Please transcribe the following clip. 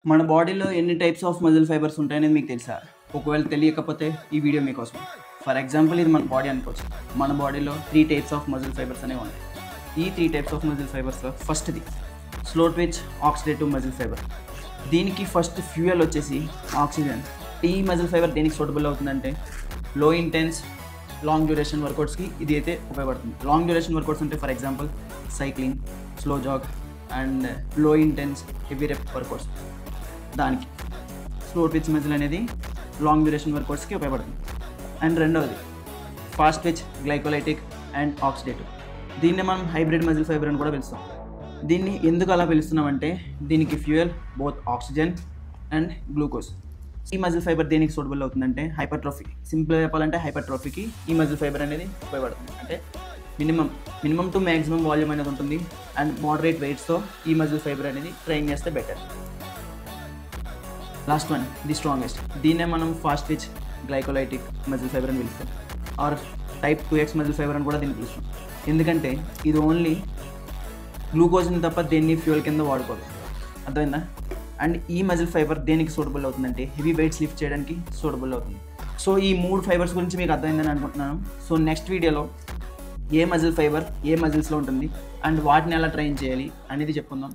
మన బాడీలో ఎన్ని టైప్స్ ఆఫ్ మజిల్ ఫైబర్స్ ఉంటాయనేది మీకు తెలుసా? ఒకవేళ తెలియకపోతే ఈ వీడియో మీకోసం. ఫర్ ఎగ్జాంపుల్ ఇది మన బాడీ అనుకోవచ్చు. మన బాడీలో 3 టైప్స్ ఆఫ్ మజిల్ ఫైబర్స్ అనేవి ఉంటాయి. ఈ 3 టైప్స్ ఆఫ్ మజిల్ ఫైబర్స్లో ఫస్ట్‌ది slow twitch oxidative muscle fibre. దీనికి ఫస్ట్ ఫ్యూయల్ వచ్చేసి ఆక్సిజన్. ఈ మజిల్ ఫైబర్ దేనికి సూటబుల్ అవుతుందంటే లో ఇంటెన్స్ లాంగ్ డ్యూరేషన్ వర్కౌట్స్కి ఇది అయితే ఉపయోగపడుతుంది. లాంగ్ డ్యూరేషన్ వర్కౌట్స్ అంటే for example cycling, slow jog and low intense heavy rep workouts. దానికి స్లో ట్విచ్ మజిల్ అనేది లాంగ్ డ్యూరేషన్ వర్కౌట్స్కి ఉపయోగపడుతుంది. అండ్ రెండవది fast twitch glycolytic and oxidative. దీన్ని మనం హైబ్రిడ్ మజిల్ ఫైబర్ అని కూడా పిలుస్తాం. దీన్ని ఎందుకు అలా పిలుస్తున్నామంటే దీనికి fuel both oxygen and glucose. ఈ మజిల్ ఫైబర్ దేనికి సూటబుల్ అవుతుందంటే హైపర్ట్రోఫీ. సింపుల్గా చెప్పాలంటే హైపర్ట్రోఫీకి ఈ మజిల్ ఫైబర్ అనేది ఉపయోగపడుతుంది. అంటే మినిమం టు మ్యాక్సిమం వాల్యూమ్ అనేది ఉంటుంది అండ్ మోడరేట్ వెయిట్స్తో ఈ మజిల్ ఫైబర్ అనేది ట్రైన్ చేస్తే better. Last one the strongest. దీన్నే మనం fast twitch glycolytic muscle fibre అని పిలుస్తాం are type 2X muscle fibre అని కూడా దీన్ని పిలుస్తాం. ఎందుకంటే ఇది ఓన్లీ గ్లూకోజ్ని తప్ప దేన్ని ఫ్యూయల్ కింద వాడుకోదు. అర్థమైందా? అండ్ ఈ మజిల్ ఫైబర్ దేనికి సూటబుల్ అవుతుందంటే హెవీ వెయిట్స్ లిఫ్ట్ చేయడానికి సూటబుల్ అవుతుంది. సో ఈ 3 ఫైబర్స్ గురించి మీకు అర్థమైందని అనుకుంటున్నాను. సో నెక్స్ట్ వీడియోలో ఏ మజిల్ ఫైబర్ ఏ మజిల్స్లో ఉంటుంది అండ్ వాటిని ఎలా ట్రైన్ చేయాలి అనేది చెప్పుకుందాం.